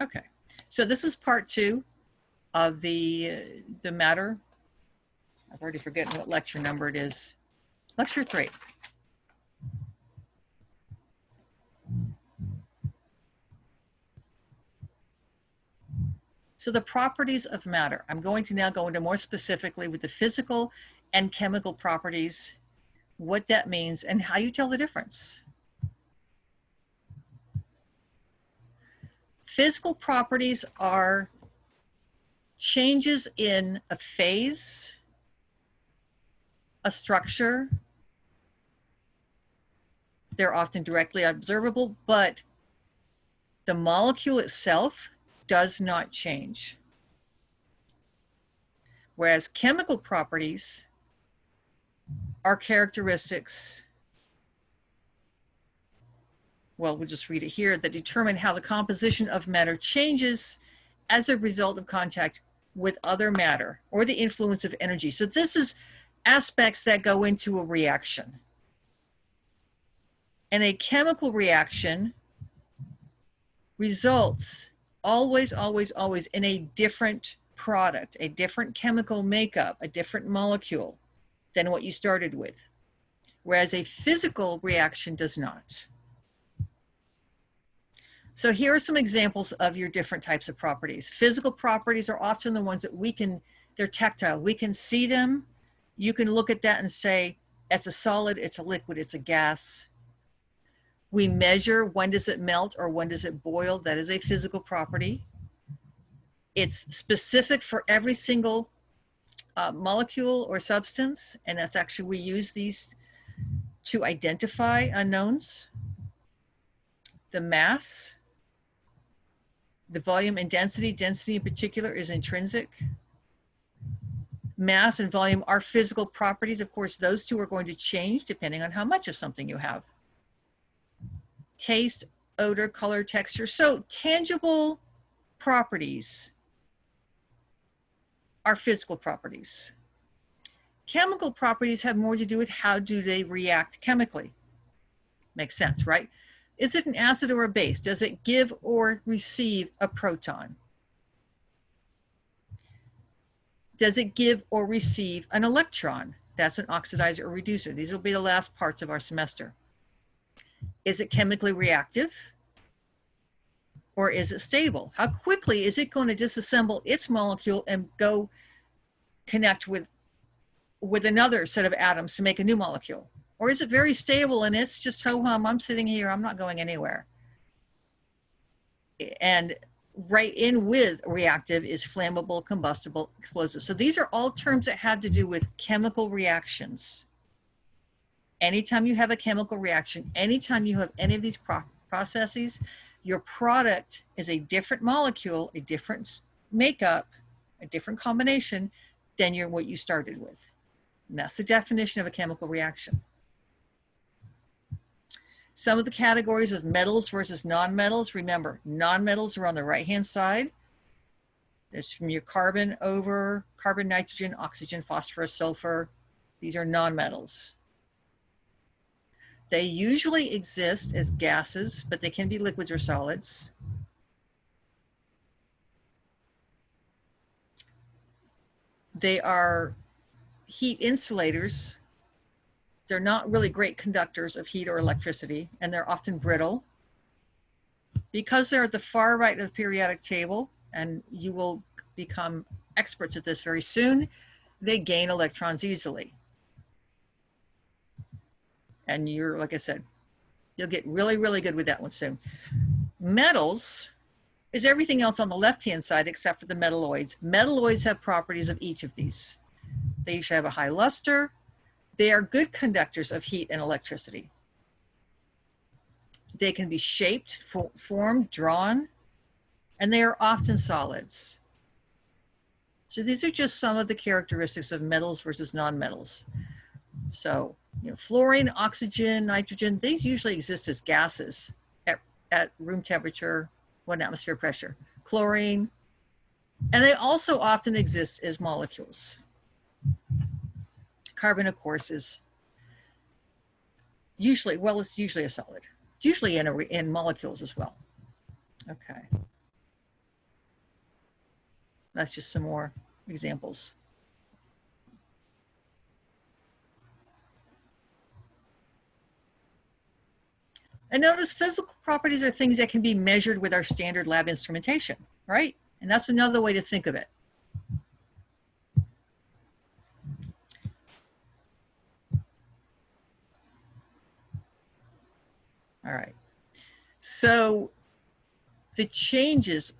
Okay, so this is part 2 of the matter. I've already forgotten what lecture number it is. Lecture 3. So the properties of matter. I'm going to now go into more specifically with the physical and chemical properties, what that means, and how you tell the difference. Physical properties are changes in a phase, a structure. They're often directly observable, but the molecule itself does not change. Whereas chemical properties are characteristics, well, we'll just read it here, that determine how the composition of matter changes as a result of contact with other matter or the influence of energy. So this is aspects that go into a reaction. And a chemical reaction results always in a different product, a different chemical makeup, a different molecule than what you started with, whereas a physical reaction does not. So here are some examples of your different types of properties. Physical properties are often the ones that they're tactile. We can see them. You can look at that and say, it's a solid, it's a liquid, it's a gas. We measure when does it melt or when does it boil. That is a physical property. It's specific for every single molecule or substance, and that's actually, we use these to identify unknowns. The mass, the volume and density in particular is intrinsic. Mass and volume are physical properties. Of course, those two are going to change depending on how much of something you have. Taste, odor, color, texture. So tangible properties are physical properties. Chemical properties have more to do with how do they react chemically. Makes sense, right? Is it an acid or a base? Does it give or receive a proton? Does it give or receive an electron? That's an oxidizer or reducer. These will be the last parts of our semester. Is it chemically reactive? Or is it stable? How quickly is it going to disassemble its molecule and go connect with another set of atoms to make a new molecule? Or is it very stable and it's just ho-hum, I'm sitting here, I'm not going anywhere? And right in with reactive is flammable, combustible, explosive. So these are all terms that have to do with chemical reactions. Anytime you have a chemical reaction, anytime you have any of these processes, your product is a different molecule, a different makeup, a different combination than what you started with. And that's the definition of a chemical reaction. Some of the categories of metals versus nonmetals. Remember, nonmetals are on the right-hand side. That's from your carbon, nitrogen, oxygen, phosphorus, sulfur. These are nonmetals. They usually exist as gases, but they can be liquids or solids. They are heat insulators. They're not really great conductors of heat or electricity, and they're often brittle. Because they're at the far right of the periodic table, and you will become experts at this very soon, they gain electrons easily. And you're, like I said, you'll get really good with that one soon. Metals is everything else on the left-hand side except for the metalloids. Metalloids have properties of each of these. They usually have a high luster. They are good conductors of heat and electricity. They can be shaped, formed, drawn, and they are often solids. So these are just some of the characteristics of metals versus nonmetals. So, fluorine, oxygen, nitrogen, these usually exist as gases at room temperature, 1 atmosphere pressure. Chlorine, and they also often exist as molecules. Carbon, of course, is usually, it's usually a solid. It's usually in molecules as well. Okay. That's just some more examples. And notice physical properties are things that can be measured with our standard lab instrumentation, right? And that's another way to think of it. All right. So the changes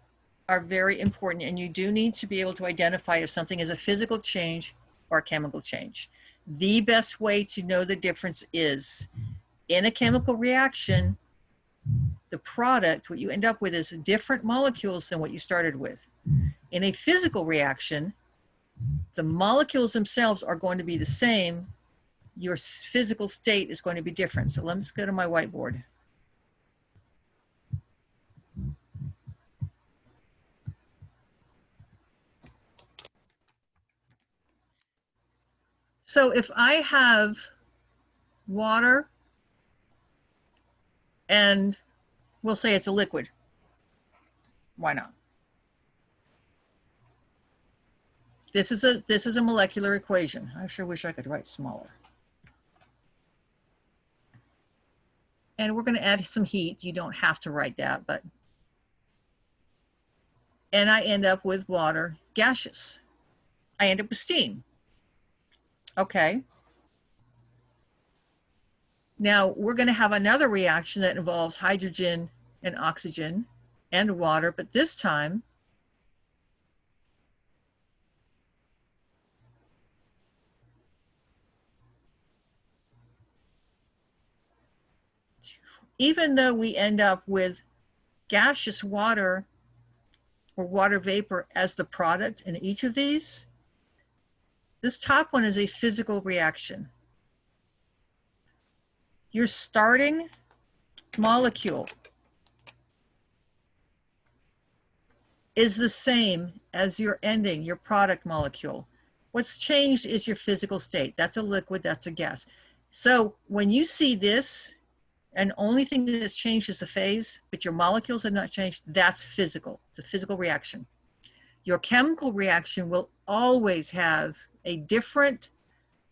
are very important, and you do need to be able to identify if something is a physical change or a chemical change. The best way to know the difference is in a chemical reaction, the product, what you end up with is different molecules than what you started with. In a physical reaction, the molecules themselves are going to be the same. Your physical state is going to be different. So let's go to my whiteboard. So if I have water and we'll say it's a liquid, why not? This is a molecular equation. I sure wish I could write smaller. And we're going to add some heat. You don't have to write that, but. And I end up with water gaseous. I end up with steam. Okay. Now we're going to have another reaction that involves hydrogen and oxygen and water, but this time even though we end up with gaseous water or water vapor as the product in each of these, this top one is a physical reaction. Your starting molecule is the same as your ending, your product molecule. What's changed is your physical state. That's a liquid, that's a gas. So when you see this, and the only thing that's changed is the phase, but your molecules have not changed, that's physical. It's a physical reaction. Your chemical reaction will always have a different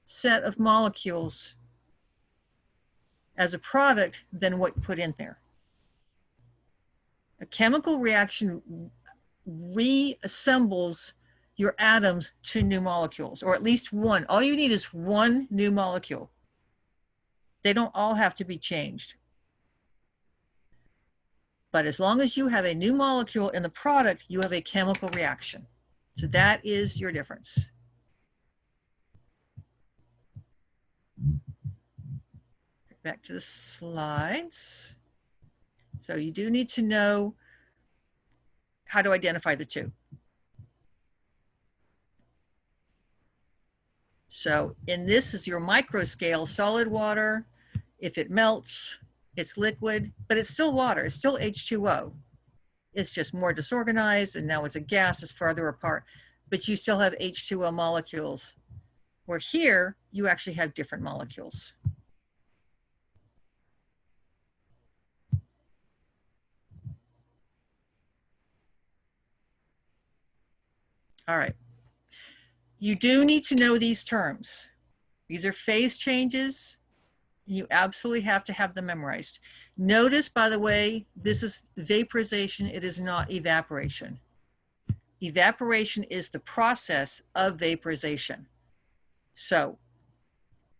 set of molecules as a product than what you put in there. A chemical reaction reassembles your atoms to new molecules, or at least one. All you need is one new molecule. They don't all have to be changed. But as long as you have a new molecule in the product, you have a chemical reaction. So that is your difference. Back to the slides. So you do need to know how to identify the two. So in this is your micro scale, solid water. If it melts, it's liquid, but it's still water. It's still H2O. It's just more disorganized, and now it's a gas, it's farther apart, but you still have H2O molecules. Where here, you actually have different molecules. All right. You do need to know these terms. These are phase changes. You absolutely have to have them memorized. Notice, by the way, this is vaporization. It is not evaporation. Evaporation is the process of vaporization. So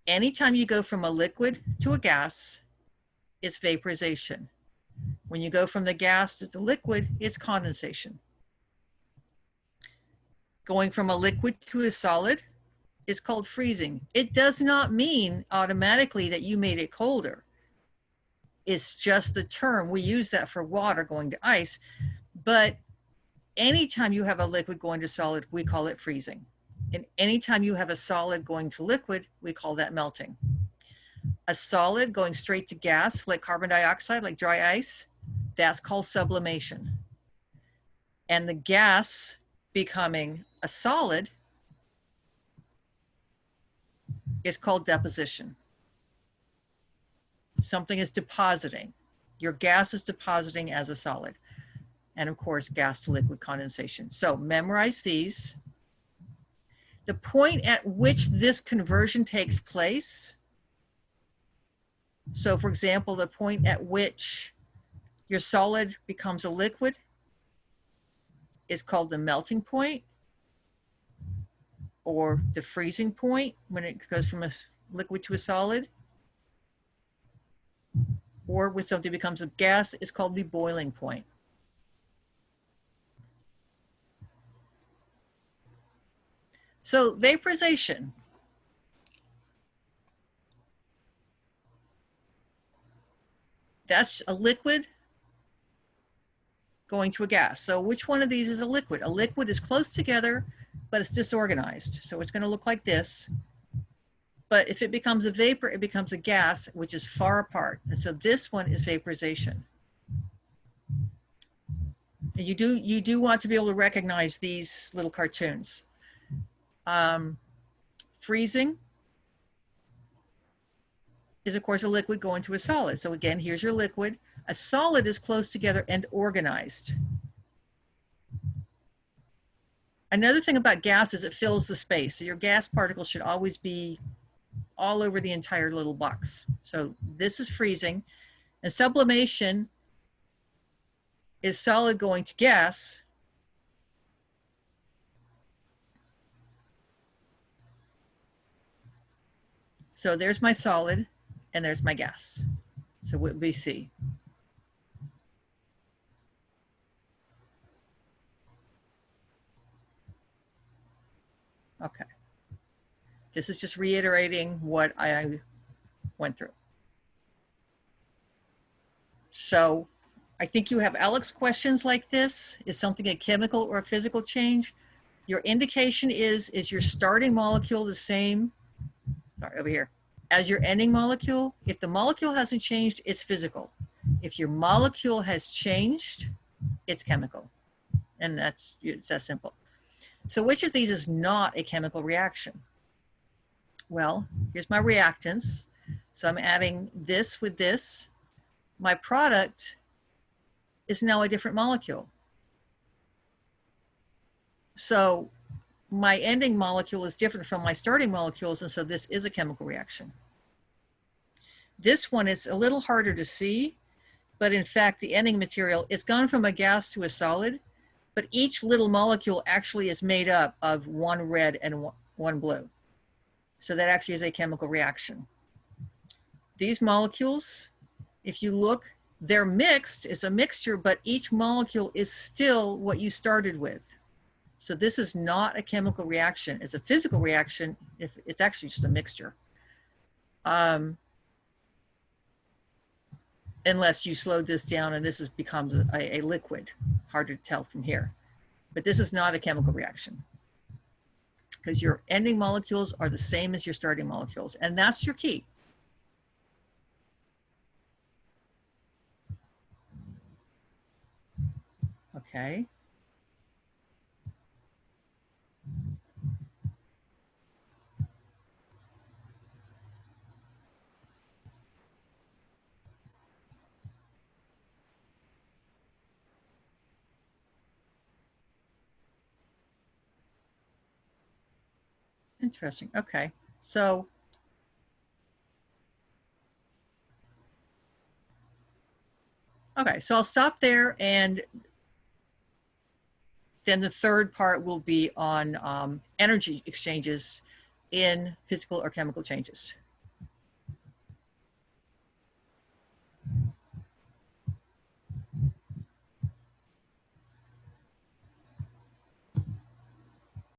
anytime you go from a liquid to a gas, it's vaporization. When you go from the gas to the liquid, it's condensation. Going from a liquid to a solid is called freezing. It does not mean automatically that you made it colder. It's just the term. We use that for water going to ice, but anytime you have a liquid going to solid, we call it freezing. And anytime you have a solid going to liquid, we call that melting. A solid going straight to gas, like carbon dioxide, like dry ice, that's called sublimation. And the gas becoming a solid is called deposition. Something is depositing. Your gas is depositing as a solid. and of course, gas to liquid condensation. So memorize these. The point at which this conversion takes place. So for example, the point at which your solid becomes a liquid is called the melting point, or the freezing point when it goes from a liquid to a solid, or when something becomes a gas is called the boiling point. So vaporization. That's a liquid going to a gas. So which one of these is a liquid? A liquid is close together, but it's disorganized. So it's going to look like this. But if it becomes a vapor, it becomes a gas, which is far apart. And so this one is vaporization. And you do want to be able to recognize these little cartoons. Freezing is, of course, a liquid going to a solid. So again, here's your liquid. A solid is close together and organized. Another thing about gas is it fills the space. So your gas particles should always be all over the entire little box. So this is freezing. And sublimation is solid going to gas. So there's my solid and there's my gas. So what would be C? Okay. This is just reiterating what I went through. So I think you have Alex questions like this. Is something a chemical or a physical change? Your indication is your starting molecule the same, sorry, over here, as your ending molecule? If the molecule hasn't changed, it's physical. If your molecule has changed, it's chemical. And it's that simple. So which of these is not a chemical reaction? Well, here's my reactants. So I'm adding this with this. My product is now a different molecule. So my ending molecule is different from my starting molecules, and so this is a chemical reaction. This one is a little harder to see, but in fact, the ending material is gone from a gas to a solid, but each little molecule actually is made up of one red and one blue. So that actually is a chemical reaction. These molecules, if you look, they're mixed, it's a mixture, but each molecule is still what you started with. So this is not a chemical reaction. It's a physical reaction. If it's actually just a mixture. Unless you slowed this down and this becomes a liquid, harder to tell from here. But this is not a chemical reaction because your ending molecules are the same as your starting molecules, and that's your key. Okay. Interesting. Okay. So I'll stop there, and then the third part will be on energy exchanges in physical or chemical changes.